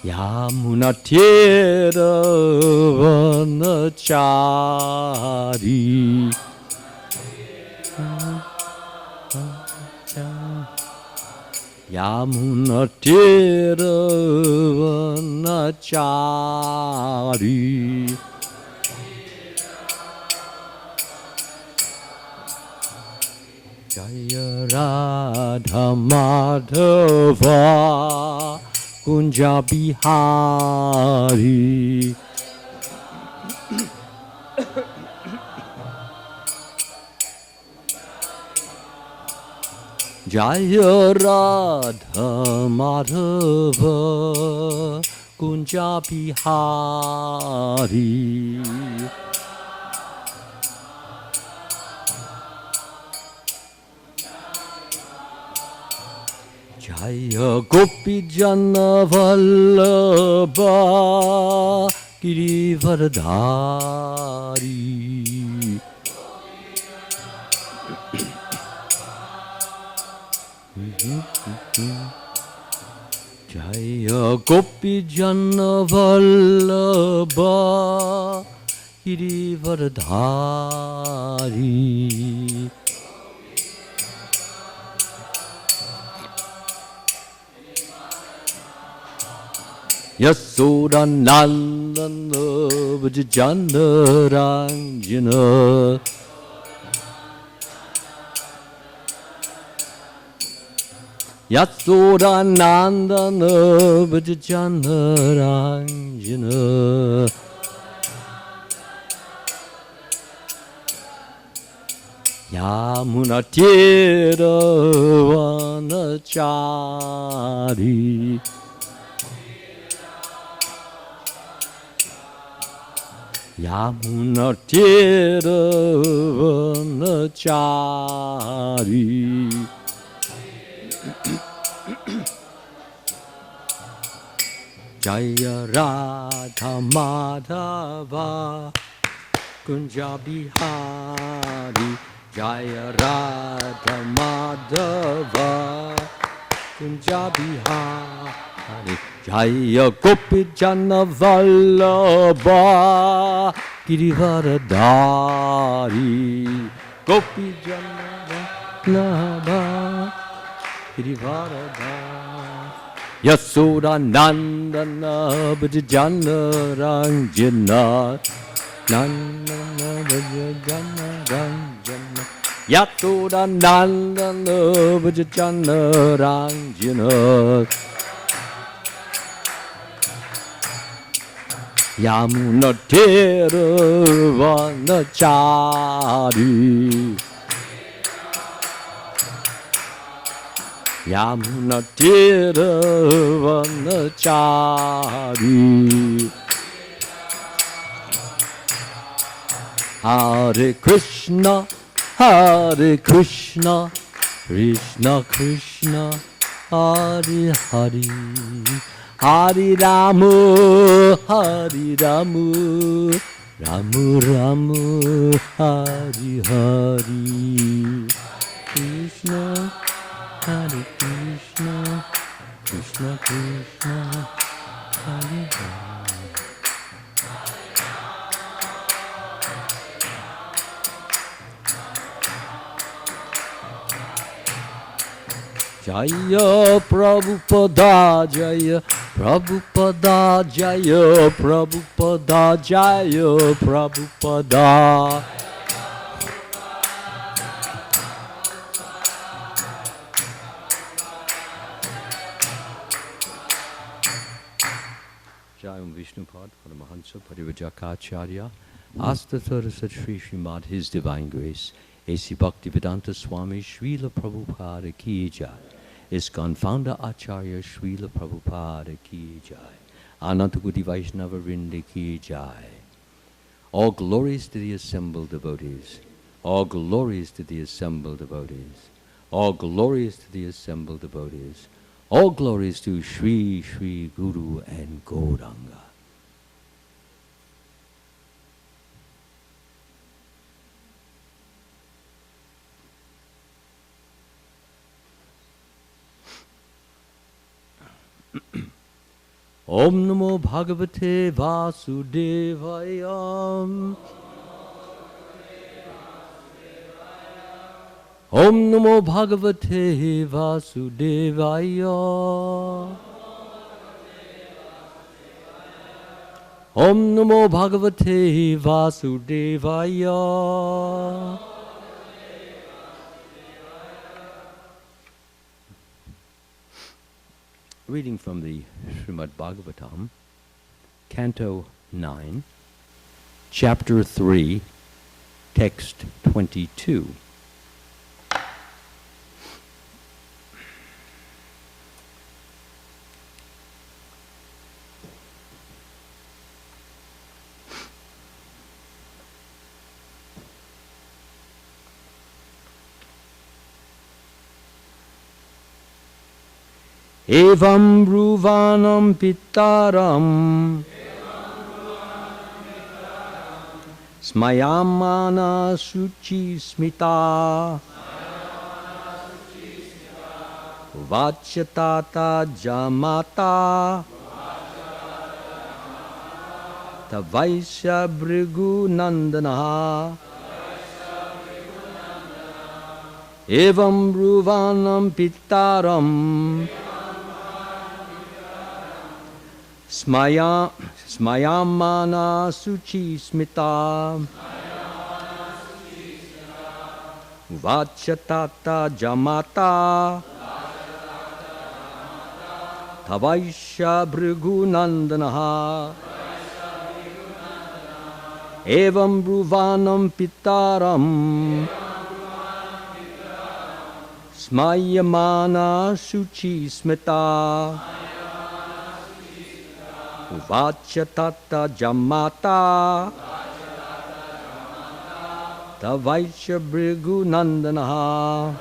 Yamunatiravanachari Yamunatiravanachari Jaya Radha Madhava Kunja Bihari Jaya Radha Madhava Kunja Bihari Jaya Gopi Jana Vallabha Girivardhari Jaya Gopi Jana Vallabha Girivardhari Yasoda Nandana Vajjana Ranjana Yasoda Nandana Vajjana Ranjana Yamunatiravanachari Yamunatiravanachari Jaya Radha Madhava Kunja Bihari Jaya Radha Madhava Kunja Bihari Jaya Gopi Jana Vallabha Girivardhari Gopi Jana Vallabha Girivardhari Yasoda Nandana Vajjana Ranjana Nandana Vajjana Ranjana Yasoda Nandana Vajjana Ranjana Yamunatiravanachari Yamunatiravanachari Hare Krishna Krishna Krishna Hare Hare Hare Ramu Ramu Ramu Hare Hare Krishna Hare Krishna Krishna Krishna Hare Hare Jaya Prabhupada Jaya Prabhupada Jaya Prabhupada Jaya Prabhupada Jayam Vishnupad Paramahansa Parivajakacharya Astatara Sat Shri Srimad His Divine Grace A.C. Bhaktivedanta Swami Srila Prabhupada Ki Jai ISKCON Founder Acharya Srila Prabhupada Ki Jai Anantakoti Vaishnava Vrinda Ki Jai. All glories to the assembled devotees. All glories to the assembled devotees. All glories to the assembled devotees. All glories to Shri Shri Guru and Gauranga. Om Namo Bhagavate Vasudevaya. Om Namo Bhagavate Vasudevaya. Om Namo Bhagavate Vasudevaya. Reading from the Srimad Bhagavatam, Canto 9, Chapter 3, Text 22. Evam Bruvanam Pittaram Smayamana Suchi Smita Vachyatata Jamata Tavaisya Brigu Nandana Evam Bruvanam Pittaram Smayamana Suchi Smita Vachyatata Jamata Tavaisya Brigu Nandana Evam Bruvanam Pittaram Smayamana Suchi Smita Vachyatata Jamata Tavaisya Brigu Nandana.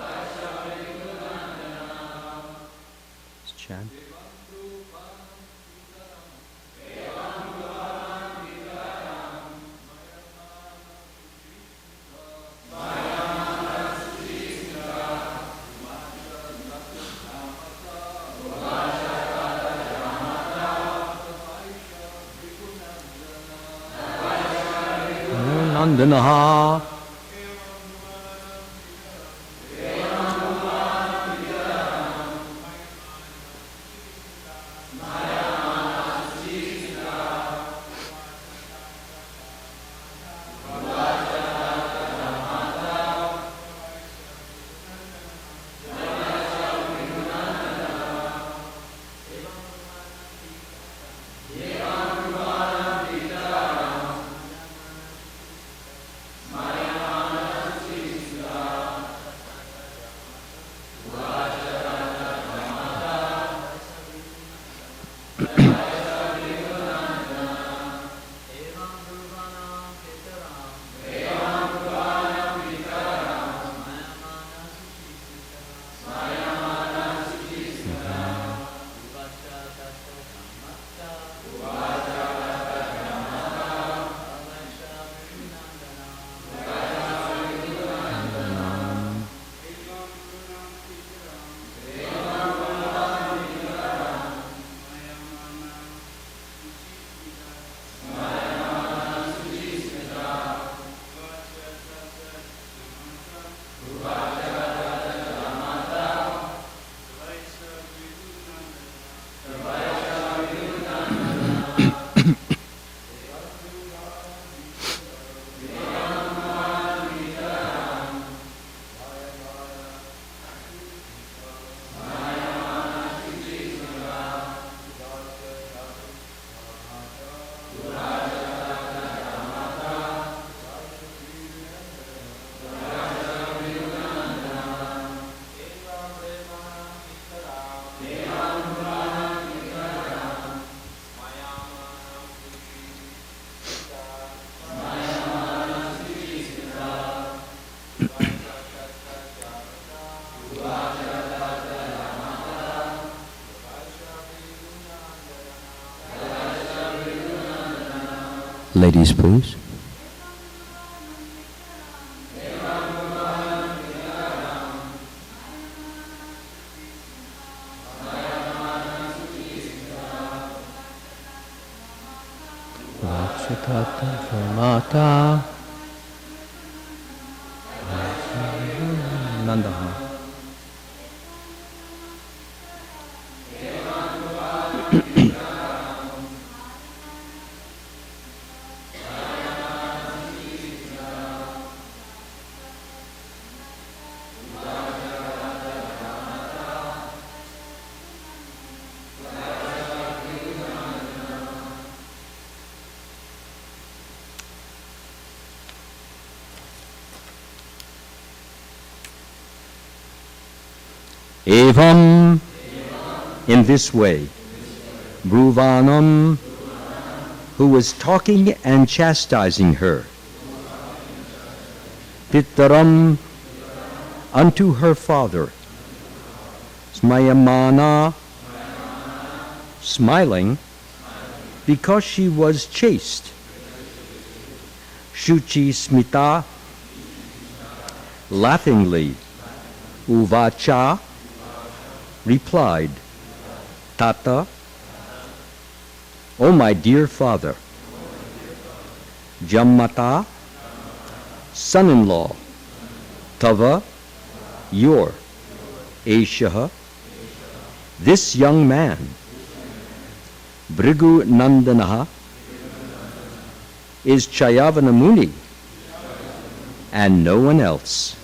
Let's chant. Nandana. Ladies, please. Mata Nandaha. Evam, in this way, Bruvanam, who was talking and chastising her, Pittaram, unto her father, Smayamana, smiling, because she was chaste, Shuchi Smita, laughingly, Uvacha, replied, Tata, O my dear father, Jammata, son-in-law, Tava, your, Eshaha, this young man, Bhrigu Nandanaha, is Chayavana Muni, and no one else.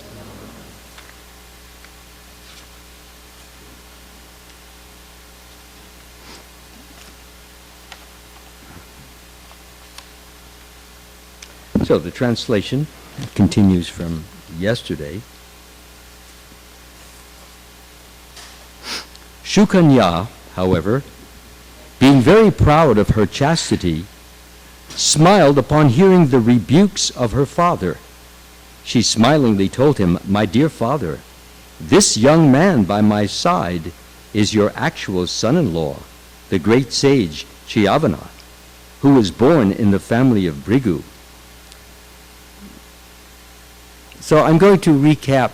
So the translation continues from yesterday. Shukanya, however, being very proud of her chastity, smiled upon hearing the rebukes of her father. She smilingly told him, My dear father, this young man by my side is your actual son-in-law, the great sage Chayavana, who was born in the family of Bhrigu. So I'm going to recap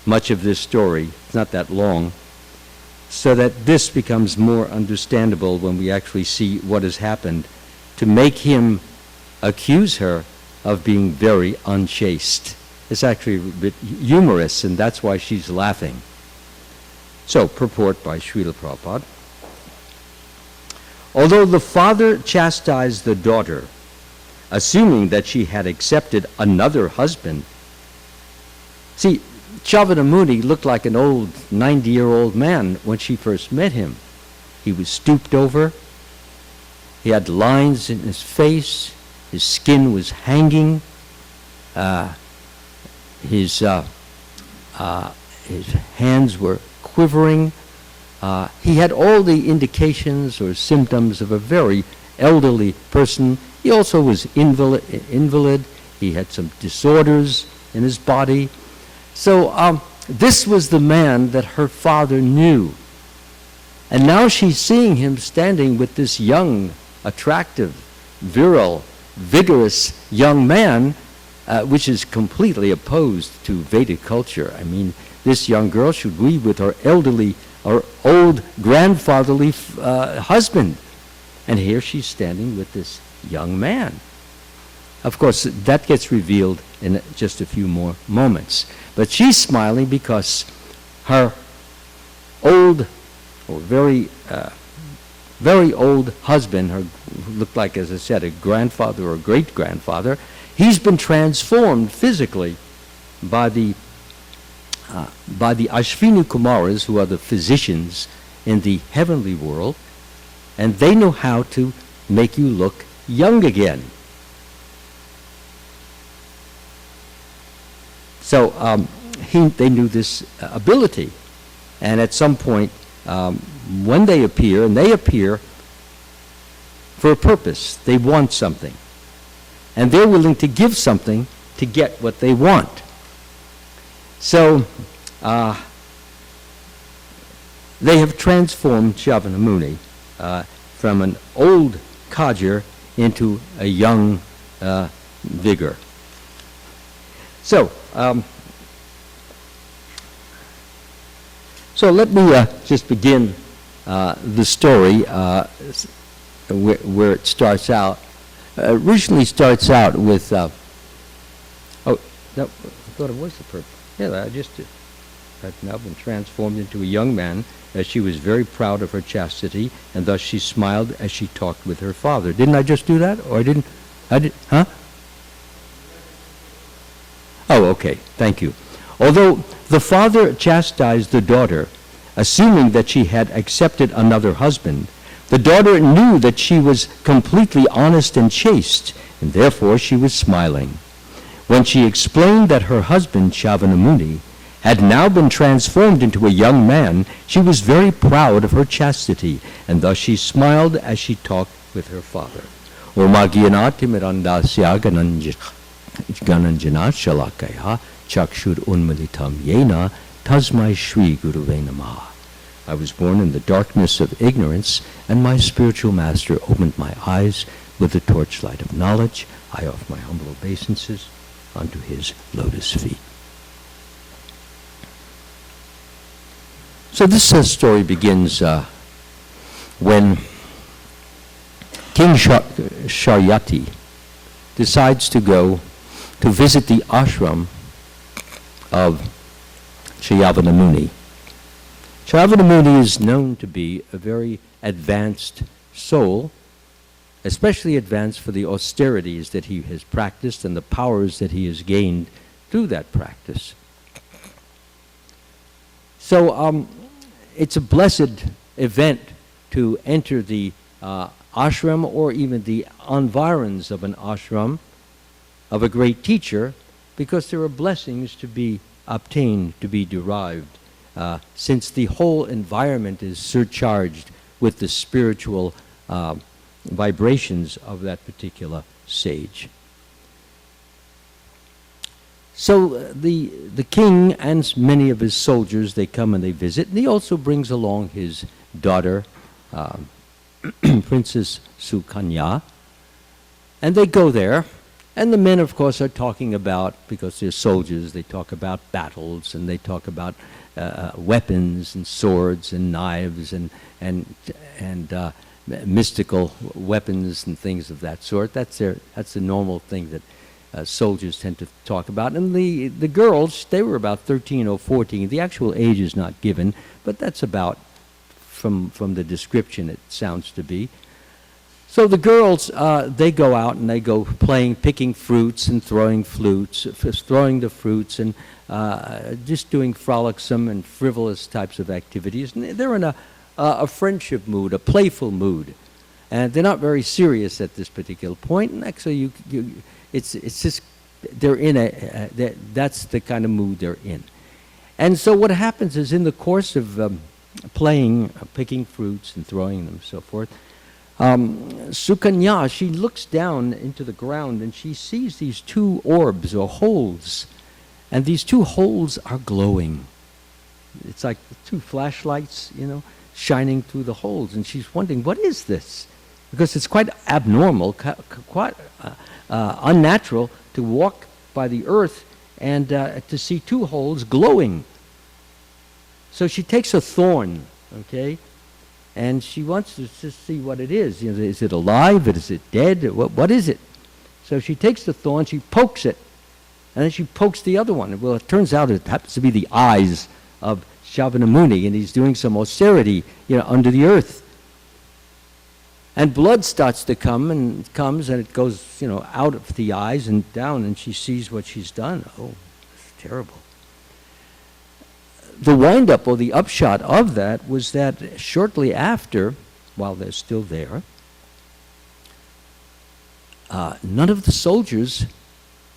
much of this story. It's not that long, so that this becomes more understandable when we actually see what has happened, to make him accuse her of being very unchaste. It's actually a bit humorous, and that's why she's laughing. So, purport by Srila Prabhupada. Although the father chastised the daughter, assuming that she had accepted another husband. See, Chavana Muni looked like an old 90-year-old man when she first met him. He was stooped over. He had lines in his face. His skin was hanging. His hands were quivering. He had all the indications or symptoms of a very elderly person. He also was invalid. He had some disorders in his body. So this was the man that her father knew. And now she's seeing him standing with this young, attractive, virile, vigorous young man, which is completely opposed to Vedic culture. I mean, this young girl should be with her elderly or old grandfatherly husband. And here she's standing with this young man. Of course, that gets revealed in just a few more moments. But she's smiling because her old, or very old husband, who looked like, as I said, a grandfather or great-grandfather, he's been transformed physically by the Ashvini Kumaras, who are the physicians in the heavenly world, and they know how to make you look young again. So they knew this ability, and at some point, when they appear, and they appear for a purpose, they want something, and they're willing to give something to get what they want. So they have transformed Chavana Muni from an old codger into a young vigor. So let me just begin the story where it starts out. Originally starts out with, oh, no, I thought it was the purple. Yeah, I just did. Had now been transformed into a young man, as she was very proud of her chastity, and thus she smiled as she talked with her father. Didn't I just do that? Or I didn't? I did, huh? Oh, okay, thank you. Although the father chastised the daughter, assuming that she had accepted another husband, the daughter knew that she was completely honest and chaste, and therefore she was smiling. When she explained that her husband, Shavanamuni, had now been transformed into a young man, she was very proud of her chastity, and thus she smiled as she talked with her father. Omagiyanati mirandasya gananjana shalakaya chakshur unmilitam yena tasmai shri guruve namaha. I was born in the darkness of ignorance, and my spiritual master opened my eyes with the torchlight of knowledge. I offer my humble obeisances unto his lotus feet. So this story begins when King Sharyati decides to go to visit the ashram of Shayavanamuni. Shayavanamuni is known to be a very advanced soul, especially advanced for the austerities that he has practiced and the powers that he has gained through that practice. So it's a blessed event to enter the ashram or even the environs of an ashram of a great teacher, because there are blessings to be obtained, to be derived, since the whole environment is surcharged with the spiritual vibrations of that particular sage. So the king and many of his soldiers, they come and they visit, and he also brings along his daughter, Princess Sukanya, and they go there, and the men, of course, are talking about, because they're soldiers, they talk about battles, and they talk about weapons and swords and knives and mystical weapons and things of that sort. That's the normal thing that soldiers tend to talk about. And the girls, they were about 13 or 14. The actual age is not given, but that's about, from the description, it sounds to be. So the girls, they go out and they go playing, picking fruits and throwing the fruits and just doing frolicsome and frivolous types of activities. And they're in a friendship mood, a playful mood. And they're not very serious at this particular point. And actually, it's just, they're in that's the kind of mood they're in. And so what happens is, in the course of playing, picking fruits and throwing them and so forth, Sukanya, she looks down into the ground and she sees these two orbs or holes, and these two holes are glowing. It's like two flashlights, shining through the holes, and she's wondering, what is this? Because it's quite abnormal, quite unnatural to walk by the earth and to see two holes glowing. So she takes a thorn, okay, and she wants to just see what it is. Is it alive? Is it dead? What is it? So she takes the thorn, she pokes it, and then she pokes the other one. Well, it turns out it happens to be the eyes of Shavanamuni, and he's doing some austerity, under the earth. And blood starts to come, and it comes, and it goes, out of the eyes and down, and she sees what she's done. Oh, it's terrible. The wind-up, or the upshot of that, was that shortly after, while they're still there, none of the soldiers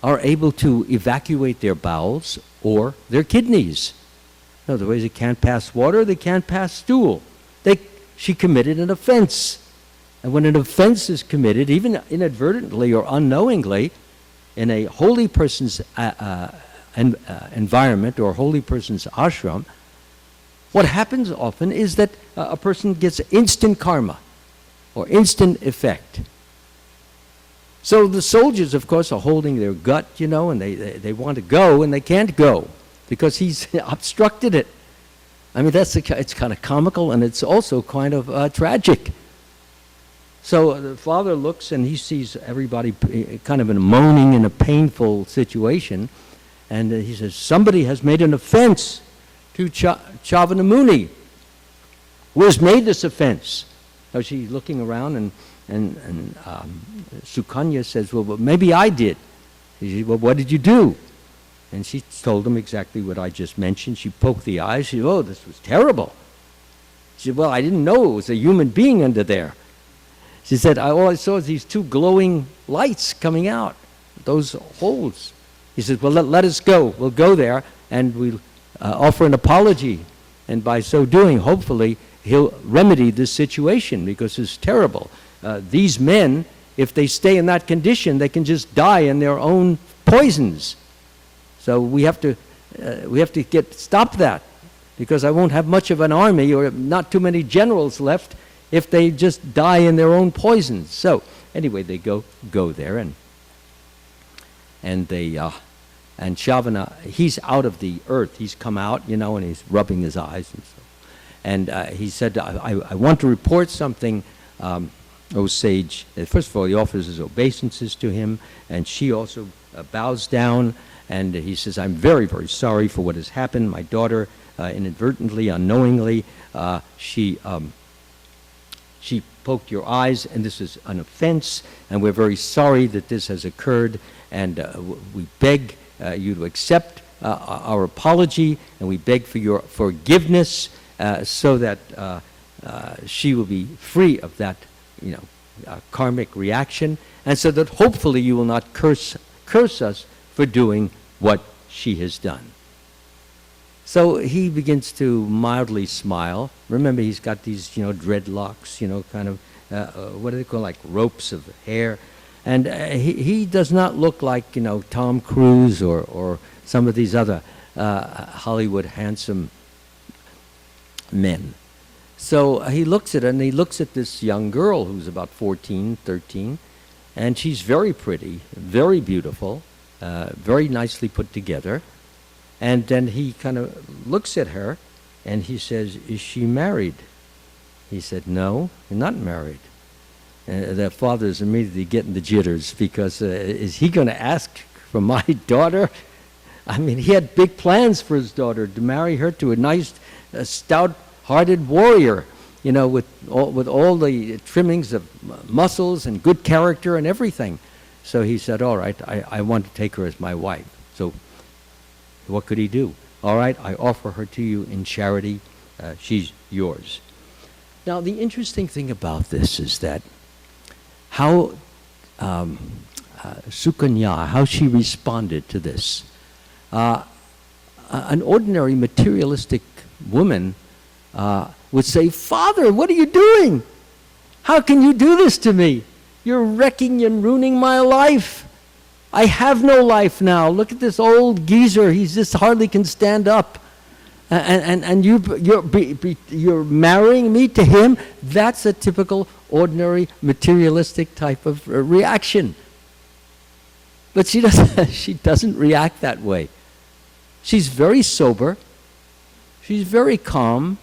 are able to evacuate their bowels or their kidneys. In other words, they can't pass water, they can't pass stool. She committed an offense. And when an offense is committed, even inadvertently or unknowingly, in a holy person's environment or holy person's ashram, what happens often is that a person gets instant karma or instant effect. So the soldiers, of course, are holding their gut, and they want to go, and they can't go because he's obstructed it. I mean, it's kind of comical, and it's also kind of tragic. So the father looks and he sees everybody kind of in moaning in a painful situation. And he says, somebody has made an offense to Chavanamuni. Who has made this offense? So she's looking around and Sukanya says, well, maybe I did. He said, well, what did you do? And she told him exactly what I just mentioned. She poked the eyes. She said, oh, this was terrible. She said, well, I didn't know it was a human being under there. She said, all I saw is these two glowing lights coming out, those holes. He said, well, let us go. We'll go there and we'll offer an apology. And by so doing, hopefully, he'll remedy this situation because it's terrible. These men, if they stay in that condition, they can just die in their own poisons. So we have to stop that, because I won't have much of an army or not too many generals left if they just die in their own poisons. So anyway, they go there and Shavana, he's out of the earth. He's come out, and he's rubbing his eyes and so. And he said, I want to report something, O sage. First of all, he offers his obeisances to him, and she also bows down. And he says, I'm very, very sorry for what has happened. My daughter, inadvertently, unknowingly, she poked your eyes, and this is an offense, and we're very sorry that this has occurred, and we beg you to accept our apology, and we beg for your forgiveness so that she will be free of that, karmic reaction, and so that hopefully you will not curse us for doing what she has done. So he begins to mildly smile. Remember, he's got these, dreadlocks, kind of, what do they call, like ropes of hair. And he does not look like, Tom Cruise or some of these other Hollywood handsome men. So he looks at her, and he looks at this young girl who's about 14, 13, and she's very pretty, very beautiful, very nicely put together. And then he kind of looks at her, and he says, is she married? He said, no, you're not married. The father's immediately getting the jitters, because is he going to ask for my daughter? I mean, he had big plans for his daughter, to marry her to a nice, stout-hearted warrior, with all the trimmings of muscles and good character and everything. So he said, all right, I want to take her as my wife. So what could he do? All right, I offer her to you in charity. She's yours. Now, the interesting thing about this is that how Sukanya, how she responded to this. An ordinary materialistic woman would say, Father, what are you doing? How can you do this to me? You're wrecking and ruining my life. I have no life now. Look at this old geezer. He just hardly can stand up. And you're marrying me to him? That's a typical, ordinary, materialistic type of reaction. But she doesn't react that way. She's very sober. She's very calm,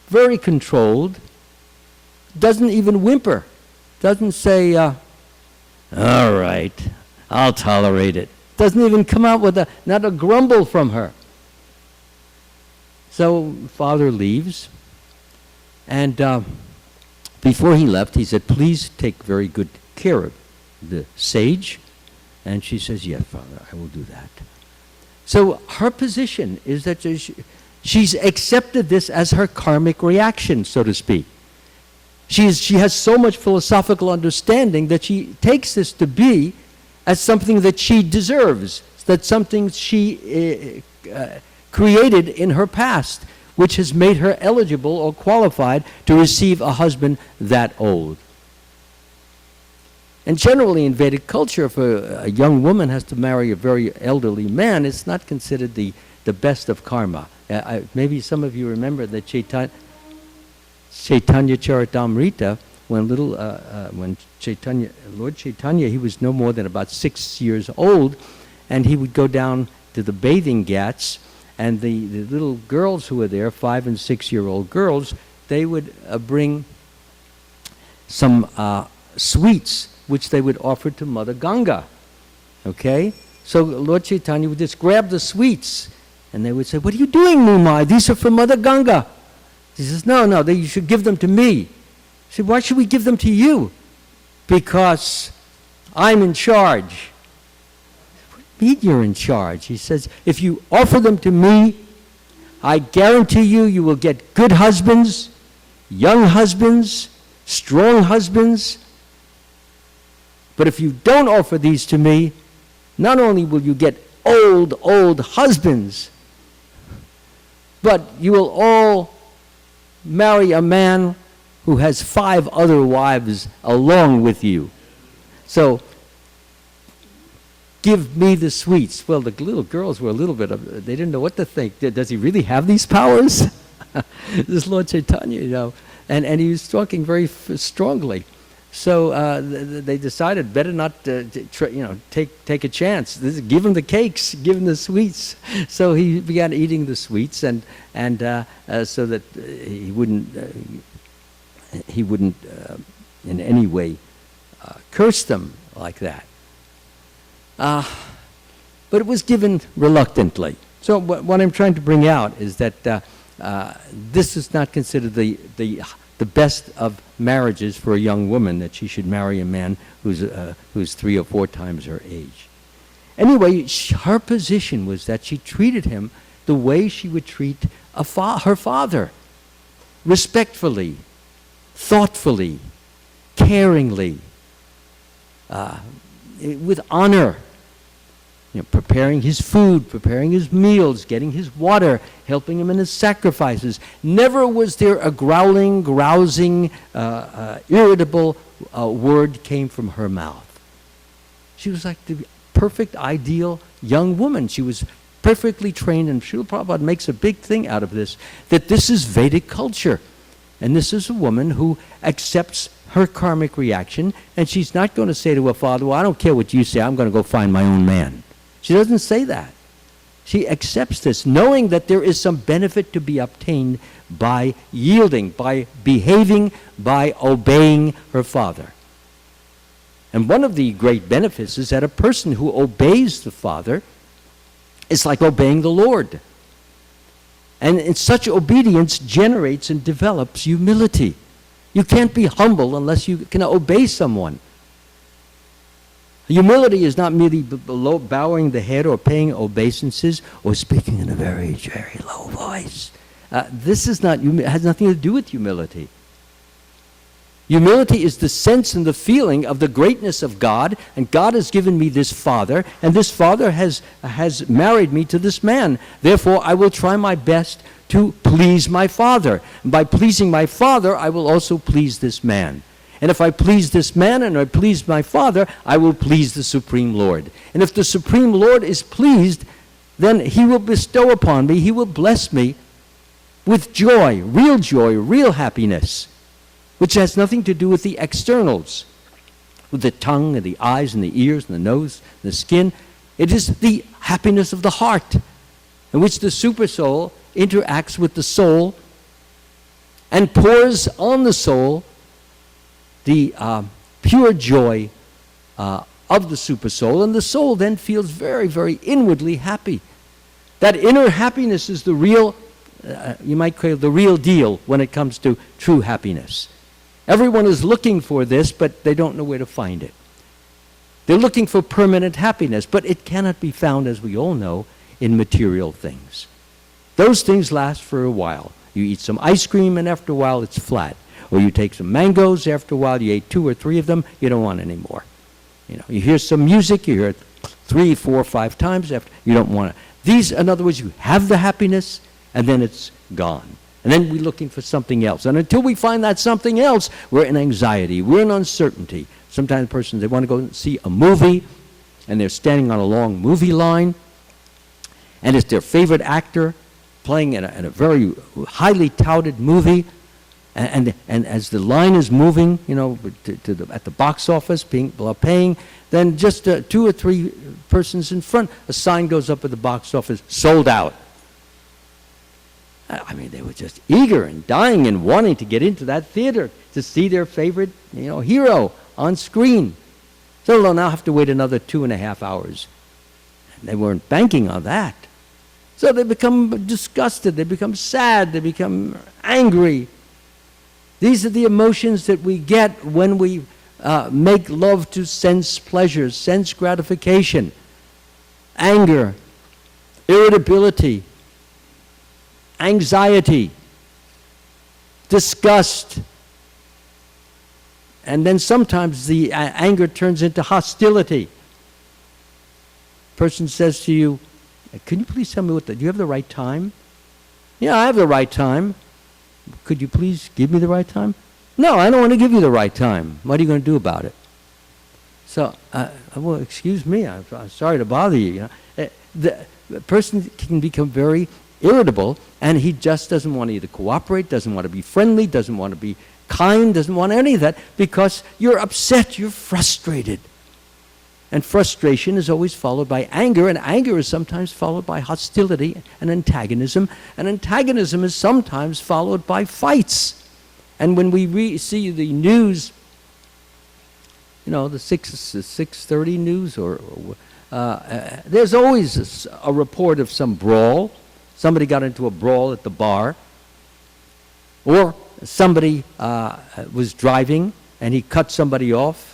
very controlled, doesn't even whimper, doesn't say, all right, I'll tolerate it. Doesn't even come out with not a grumble from her. So father leaves, and before he left, he said, please take very good care of the sage. And she says, yes, Father, I will do that. So her position is that she's accepted this as her karmic reaction, so to speak. She has so much philosophical understanding that she takes this to be as something that she deserves, that's something she created in her past, which has made her eligible or qualified to receive a husband that old. And generally in Vedic culture, if a young woman has to marry a very elderly man, it's not considered the best of karma. Maybe some of you remember that Chaitanya Charitamrita, when Lord Chaitanya, he was no more than about 6 years old, and he would go down to the bathing ghats, and the little girls who were there, 5 and 6 year old girls, they would bring some sweets which they would offer to Mother Ganga. Okay? So Lord Chaitanya would just grab the sweets, and they would say, "What are you doing, Nimai? These are for Mother Ganga." He says, "No, you should give them to me." He said, "Why should we give them to you?" "Because I'm in charge." "What do you mean you're in charge?" He says, "If you offer them to me, I guarantee you will get good husbands, young husbands, strong husbands. But if you don't offer these to me, not only will you get old husbands, but you will all marry a man who has 5 other wives along with you. So give me the sweets." Well, the little girls were a little bit they didn't know what to think. Does he really have these powers? This Lord Chaitanya, and he was talking very strongly. So they decided better not take a chance. Give him the cakes, give him the sweets. So he began eating the sweets, and so that he wouldn't in any way curse them like that. But it was given reluctantly. So what I'm trying to bring out is that this is not considered the best of marriages for a young woman, that she should marry a man who's 3 or 4 times her age. Anyway, her position was that she treated him the way she would treat her father, respectfully, thoughtfully, caringly, with honor. Preparing his food, preparing his meals, getting his water, helping him in his sacrifices. Never was there a growling, grousing, irritable word came from her mouth. She was like the perfect, ideal young woman. She was perfectly trained, and Srila Prabhupada makes a big thing out of this, that this is Vedic culture. And this is a woman who accepts her karmic reaction, and she's not going to say to her father, "Well, I don't care what you say, I'm going to go find my own man." She doesn't say that. She accepts this, knowing that there is some benefit to be obtained by yielding, by behaving, by obeying her father. And one of the great benefits is that a person who obeys the father is like obeying the Lord. And such obedience generates and develops humility. You can't be humble unless you can obey someone. Humility is not merely bowing the head or paying obeisances or speaking in a very, very low voice. This is not, has nothing to do with humility. Humility is the sense and the feeling of the greatness of God, and God has given me this father, and this father has married me to this man. Therefore, I will try my best to please my father. And by pleasing my father, I will also please this man. And if I please this man and I please my father, I will please the Supreme Lord. And if the Supreme Lord is pleased, then he will bestow upon me, he will bless me with joy, real happiness, which has nothing to do with the externals, with the tongue and the eyes and the ears and the nose and the skin. It is the happiness of the heart, in which the supersoul interacts with the soul and pours on the soul the pure joy of the supersoul, and the soul then feels very, very inwardly happy. That inner happiness is the real, you might call it the real deal when it comes to true happiness. Everyone is looking for this, but they don't know where to find it. They're looking for permanent happiness, but it cannot be found, as we all know, in material things. Those things last for a while. You eat some ice cream, and after a while it's flat. Or you take some mangoes, after a while you ate 2 or 3 of them, you don't want any more. You hear some music, you hear it 3, 4, 5 times, after you don't want it. These, in other words, you have the happiness, and then it's gone. And then we're looking for something else. And until we find that something else, we're in anxiety, we're in uncertainty. Sometimes persons, they want to go and see a movie, and they're standing on a long movie line, and it's their favorite actor playing in a very highly touted movie, and as the line is moving, at the box office, paying, then just 2 or 3 persons in front, a sign goes up at the box office, sold out. I mean, they were just eager and dying and wanting to get into that theater to see their favorite, hero on screen. So they'll now have to wait another 2.5 hours. And they weren't banking on that. So they become disgusted, they become sad, they become angry. These are the emotions that we get when we make love to sense pleasures, sense gratification, anger, irritability, anxiety, disgust. And then sometimes the anger turns into hostility. Person says to you, can you please tell me do you have the right time? Yeah, I have the right time. Could you please give me the right time? No, I don't want to give you the right time. What are you going to do about it? So, well, excuse me, I'm sorry to bother you. The person can become very irritable, and he just doesn't want to either cooperate, doesn't want to be friendly, doesn't want to be kind, doesn't want any of that, because you're upset, you're frustrated. And frustration is always followed by anger, and anger is sometimes followed by hostility and antagonism is sometimes followed by fights. And when we see the news, the 6:30 news, there's always a report of some brawl. Somebody got into a brawl at the bar, or somebody was driving and he cut somebody off.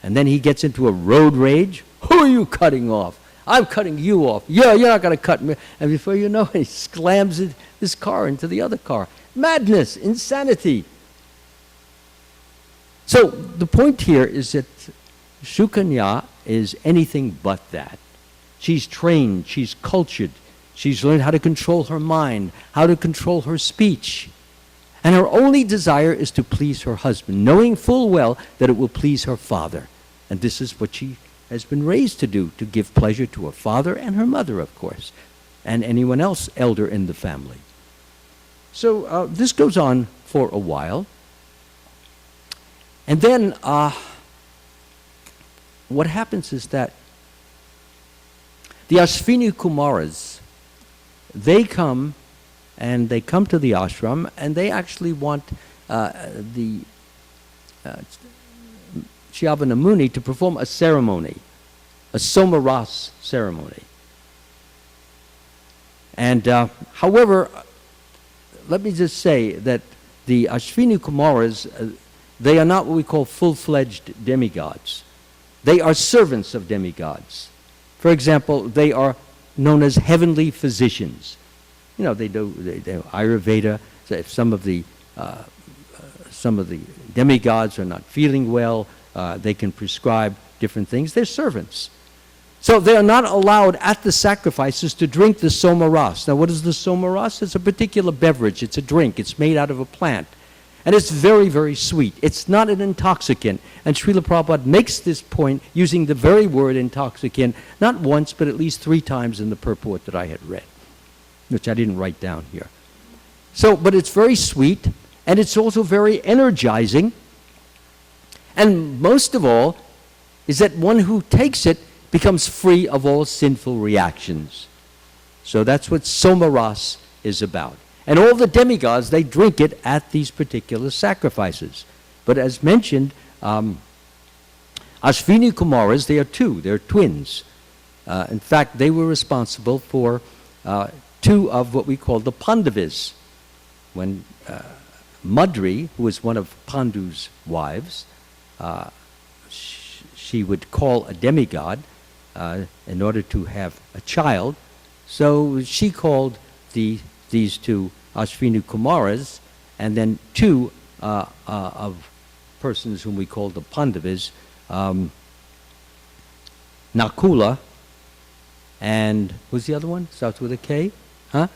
And then he gets into a road rage. Who are you cutting off? I'm cutting you off. Yeah, you're not going to cut me. And before you know it, he slams his car into the other car. Madness, insanity. So the point here is that Sukanya is anything but that. She's trained, she's cultured, she's learned how to control her mind, how to control her speech. And her only desire is to please her husband, knowing full well that it will please her father. And this is what she has been raised to do, to give pleasure to her father and her mother, of course, and anyone else elder in the family. So this goes on for a while. And then what happens is that the Ashvini Kumaras, they come to the ashram, and they actually want the Shyavana Muni to perform a ceremony, a Somaras ceremony. And however, let me just say that the Ashvini Kumaras, they are not what we call full-fledged demigods. They are servants of demigods. For example, they are known as heavenly physicians. They do Ayurveda. So if some of the demigods are not feeling well, they can prescribe different things. They're servants. So they are not allowed at the sacrifices to drink the somaras. Now, what is the somaras? It's a particular beverage. It's a drink. It's made out of a plant. And it's very, very sweet. It's not an intoxicant. And Srila Prabhupada makes this point using the very word intoxicant, not once, but at least 3 times in the purport that I had read, which I didn't write down here. So, but it's very sweet, and it's also very energizing. And most of all is that one who takes it becomes free of all sinful reactions. So that's what Somaras is about. And all the demigods, they drink it at these particular sacrifices. But as mentioned, Ashvini Kumaras, they are 2. They're twins. In fact, they were responsible for 2 of what we call the Pandavas. When Madri, who was one of Pandu's wives, she would call a demigod in order to have a child. So she called these 2 Ashvini Kumaras, and then 2 of persons whom we call the Pandavas, Nakula, and who's the other one? Starts with a K? Huh?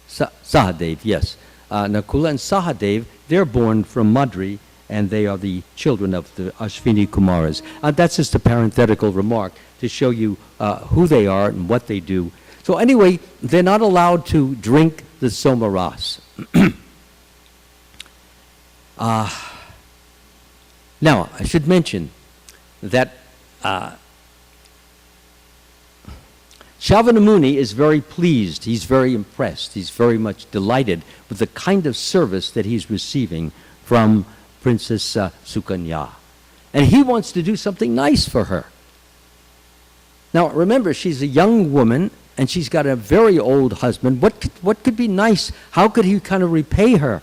Sahadev, yes. Nakula and Sahadev, they're born from Madri, and they are the children of the Ashvini Kumaras. That's just a parenthetical remark to show you who they are and what they do. So anyway, they're not allowed to drink the somaras. Now, I should mention that Shavanamuni is very pleased. He's very impressed. He's very much delighted with the kind of service that he's receiving from Princess Sukanya. And he wants to do something nice for her. Now, remember, she's a young woman, and she's got a very old husband. What could be nice? How could he kind of repay her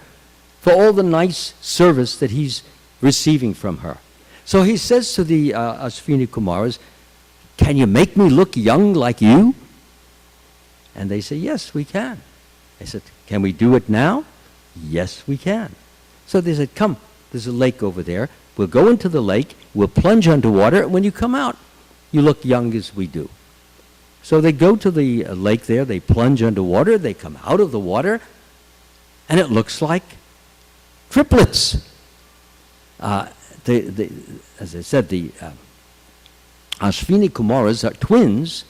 for all the nice service that he's receiving from her? So he says to the Ashwini Kumaras, "Can you make me look young like you?" And they say, "Yes, we can." They said, "Can we do it now?" "Yes, we can." So they said, "Come, there's a lake over there. We'll go into the lake, we'll plunge underwater, and when you come out, you look young as we do." So they go to the lake there, they plunge underwater, they come out of the water, and it looks like triplets. As I said, the Ashwini Kumaras are twins,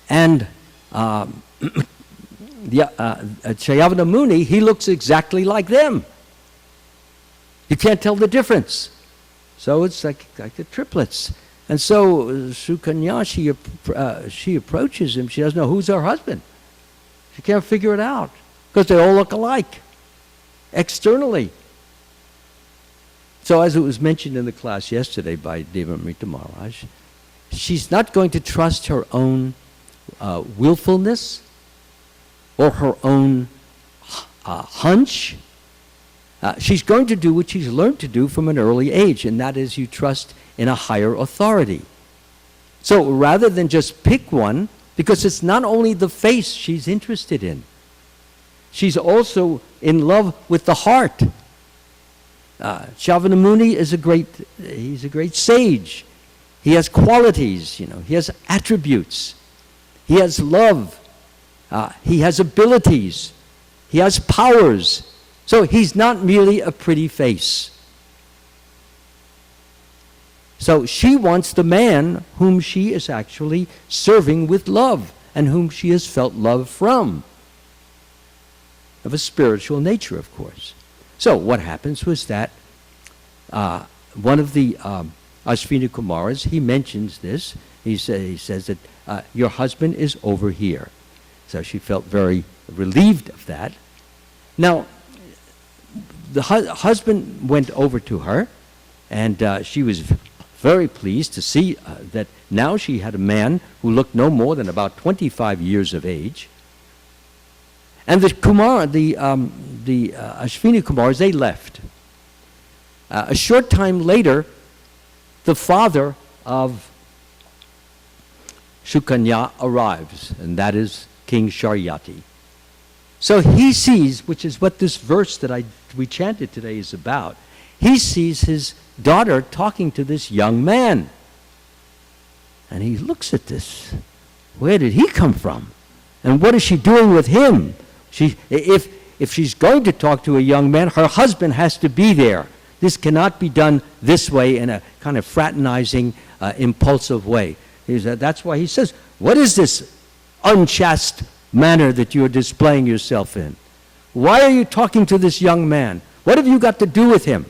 and Chayavana Muni, he looks exactly like them. You can't tell the difference. So it's like the triplets. And so Sukanya, she approaches him. She doesn't know who's her husband. She can't figure it out because they all look alike externally. So as it was mentioned in the class yesterday by Devamrita Maharaj, she's not going to trust her own willfulness or her own hunch. She's going to do what she's learned to do from an early age, and that is you trust in a higher authority. So rather than just pick one, because it's not only the face she's interested in, she's also in love with the heart. Shavanamuni is he's a great sage. He has qualities, he has attributes. He has love. He has abilities. He has powers. So he's not merely a pretty face. So she wants the man whom she is actually serving with love and whom she has felt love from. Of a spiritual nature, of course. So what happens was that one of the Ashwini Kumaras, he mentions this. He says that your husband is over here. So she felt very relieved of that. Now, the husband went over to her, and she was very pleased to see that now she had a man who looked no more than about 25 years of age. And the Ashwini Kumars, they left. A short time later, the father of Sukanya arrives, and that is King Sharyati. So he sees, which is what this verse that we chanted today is about, he sees his daughter talking to this young man. And he looks at this. Where did he come from? And what is she doing with him? If she's going to talk to a young man, her husband has to be there. This cannot be done this way in a kind of fraternizing, impulsive way. That's why he says, what is this unchaste manner that you're displaying yourself in? Why are you talking to this young man? What have you got to do with him?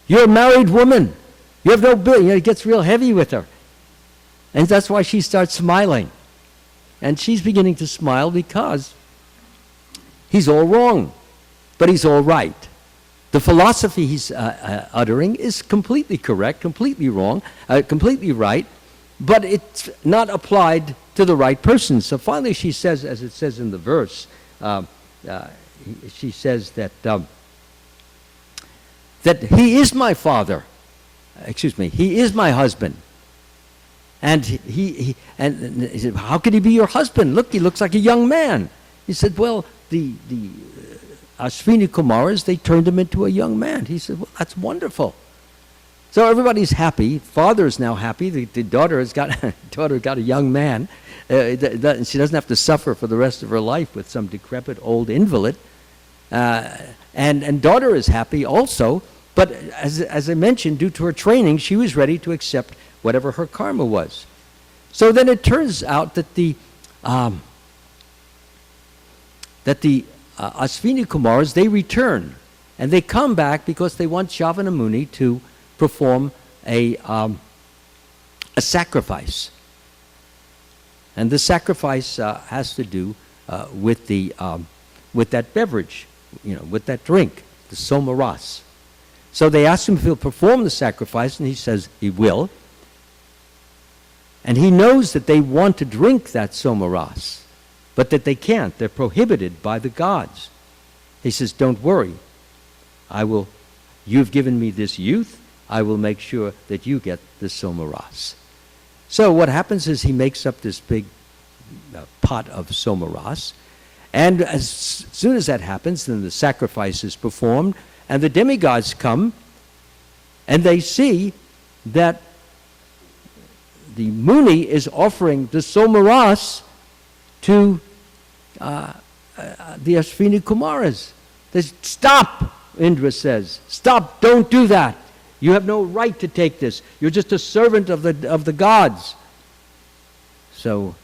You're a married woman. You have no business. It gets real heavy with her. And that's why she starts smiling. And she's beginning to smile because he's all wrong, but he's all right. The philosophy he's uttering is completely correct, completely wrong, completely right, but it's not applied to the right person. So finally she says, as it says in the verse, she says that he is my father. He is my husband. And he said, how could he be your husband? Look, he looks like a young man. He said, well, the Ashwini Kumaras, they turned him into a young man. He said, well, that's wonderful. So everybody's happy. Father is now happy. The daughter has got a young man. She doesn't have to suffer for the rest of her life with some decrepit old invalid. And daughter is happy also. But as I mentioned, due to her training, she was ready to accept whatever her karma was. So then it turns out that the Ashwini Kumars, they return. And they come back because they want Shavana Muni to perform a sacrifice. And the sacrifice has to do with that beverage, with that drink, the somaras. So they asked him if he'll perform the sacrifice, and he says he will. And he knows that they want to drink that somaras, but that they can't. They're prohibited by the gods. He says, don't worry. You've given me this youth. I will make sure that you get the somaras. So what happens is he makes up this big pot of somaras. And as soon as that happens, then the sacrifice is performed, and the demigods come, and they see that the Muni is offering the somaras to the Ashvini Kumaras. They say, stop, Indra says. Stop, don't do that. You have no right to take this. You're just a servant of the gods. So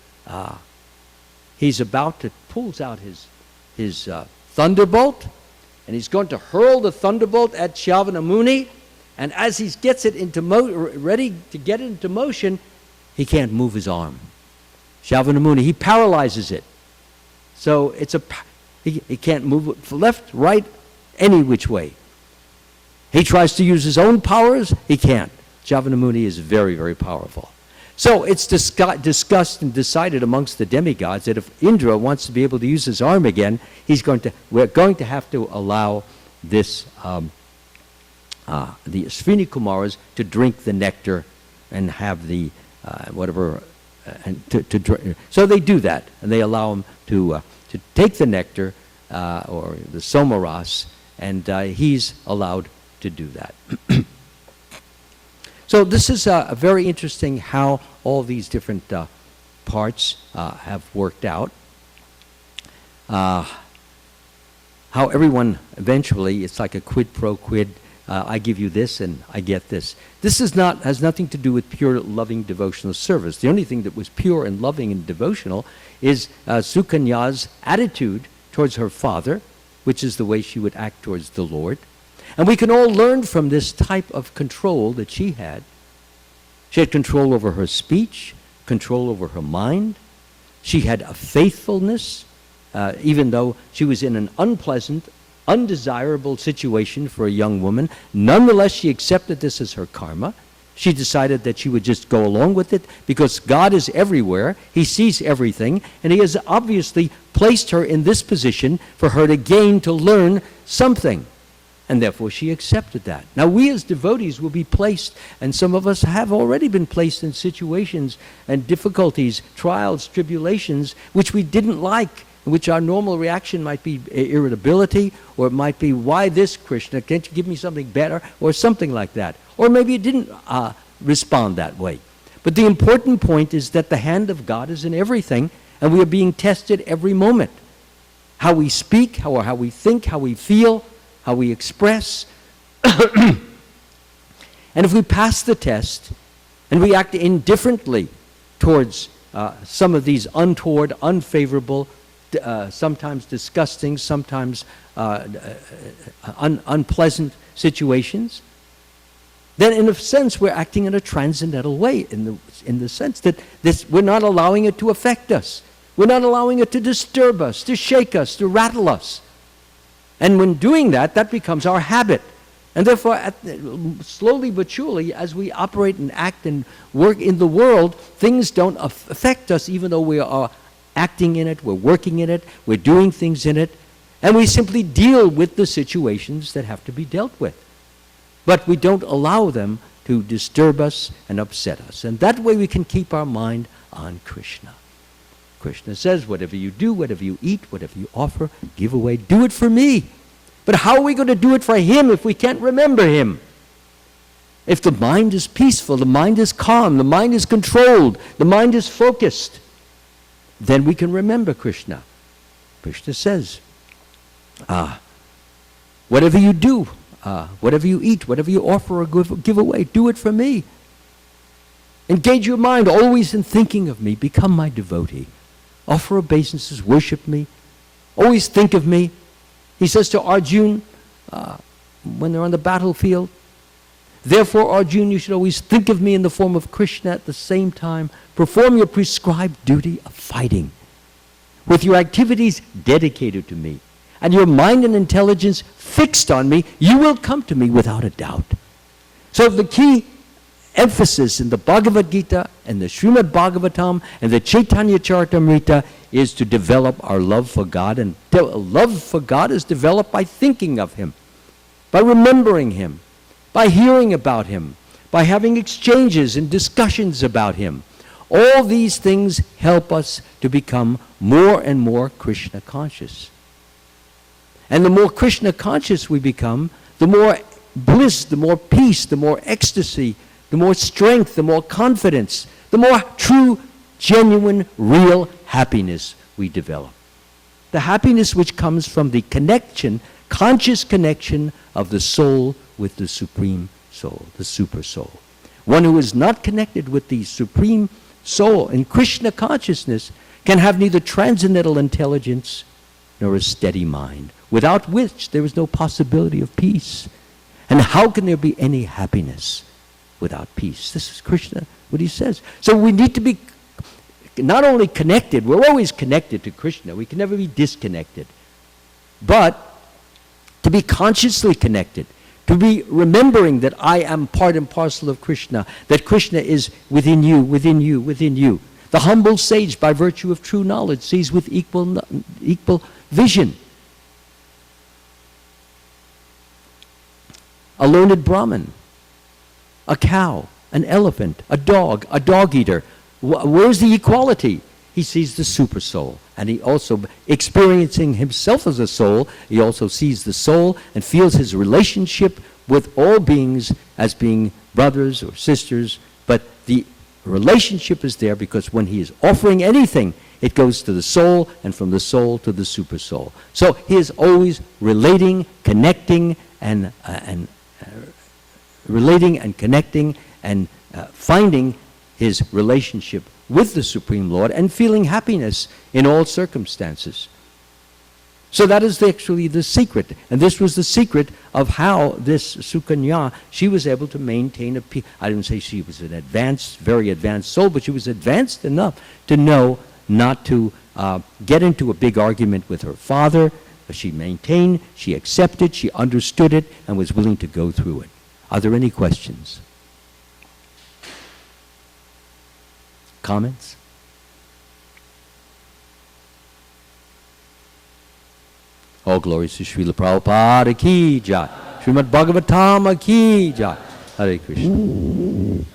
he's about to pulls out his thunderbolt, and he's going to hurl the thunderbolt at Shyavana Muni. And as he gets it ready to get it into motion, he can't move his arm. Shyavana Muni, he paralyzes it. So he can't move it left, right, any which way. He tries to use his own powers, he can't. Shyavana Muni is very, very powerful. So it's discussed and decided amongst the demigods that if Indra wants to be able to use his arm again, we're going to have to allow this the Ashvini Kumaras to drink the nectar and have the so they do that, and they allow him to take the nectar or the somaras, and he's allowed to do that. So this is very interesting how all these different parts have worked out. How everyone eventually, it's like a quid pro quid. I give you this and I get this. This has nothing to do with pure loving devotional service. The only thing that was pure and loving and devotional is Sukanya's attitude towards her father, which is the way she would act towards the Lord. And we can all learn from this type of control that she had. She had control over her speech, control over her mind. She had a faithfulness, even though she was in an unpleasant, undesirable situation for a young woman. Nonetheless, she accepted this as her karma. She decided that she would just go along with it because God is everywhere. He sees everything, and He has obviously placed her in this position for her to learn something. And therefore she accepted that. Now we as devotees will be placed, and some of us have already been placed in situations and difficulties, trials, tribulations, which we didn't like, which our normal reaction might be irritability, or it might be, why this, Krishna? Can't you give me something better? Or something like that. Or maybe it didn't respond that way. But the important point is that the hand of God is in everything, and we are being tested every moment. How we speak, how we think, how we feel, how we express. And if we pass the test and we act indifferently towards some of these untoward, unfavorable, sometimes disgusting, sometimes unpleasant situations, then in a sense we're acting in a transcendental way, in the sense that we're not allowing it to affect us. We're not allowing it to disturb us, to shake us, to rattle us. And when doing that, that becomes our habit. And therefore, slowly but surely, as we operate and act and work in the world, things don't affect us, even though we are acting in it, we're working in it, we're doing things in it, and we simply deal with the situations that have to be dealt with. But we don't allow them to disturb us and upset us. And that way we can keep our mind on Krishna. Krishna says, whatever you do, whatever you eat, whatever you offer, give away, do it for me. But how are we going to do it for Him if we can't remember Him? If the mind is peaceful, the mind is calm, the mind is controlled, the mind is focused, then we can remember Krishna. Krishna says, whatever you do, whatever you eat, whatever you offer or give away, do it for me. Engage your mind always in thinking of me. Become my devotee. Offer obeisances, worship me. Always think of me. He says to Arjuna, when they're on the battlefield, Therefore, Arjuna, you should always think of me in the form of Krishna at the same time. Perform your prescribed duty of fighting with your activities dedicated to me and your mind and intelligence fixed on me. You will come to me without a doubt. So the key emphasis in the Bhagavad Gita and the Srimad Bhagavatam and the Chaitanya Charitamrita is to develop our love for God. And love for God is developed by thinking of Him, by remembering Him, by hearing about Him, by having exchanges and discussions about Him. All these things help us to become more and more Krishna conscious. And the more Krishna conscious we become, the more bliss, the more peace, the more ecstasy, the more strength, the more confidence, the more true, genuine, real happiness we develop. The happiness which comes from the connection, conscious connection of the soul with the Supreme Soul, the Super Soul. One who is not connected with the Supreme Soul in Krishna consciousness can have neither transcendental intelligence nor a steady mind, without which there is no possibility of peace. And how can there be any happiness without peace? This is Krishna, what he says. So we need to be not only connected, we're always connected to Krishna, we can never be disconnected, but to be consciously connected, to be remembering that I am part and parcel of Krishna, that Krishna is within you, within you, within you. The humble sage, by virtue of true knowledge, sees with equal vision. A learned Brahmin, a cow, an elephant, a dog eater. Where's the equality? He sees the super soul. And he also, experiencing himself as a soul, he also sees the soul and feels his relationship with all beings as being brothers or sisters. But the relationship is there because when he is offering anything, it goes to the soul, and from the soul to the super soul. So he is always relating, connecting, and finding his relationship with the Supreme Lord and feeling happiness in all circumstances. So that is actually the secret. And this was the secret of how this Sukanya, she was able to maintain a peace. I didn't say she was an advanced, very advanced soul, but she was advanced enough to know not to get into a big argument with her father. She maintained, she accepted, she understood it, and was willing to go through it. Are there any questions? Comments? All glories to Srila Prabhupada ki jai. Srimad Bhagavatam ki jai. Hare Krishna.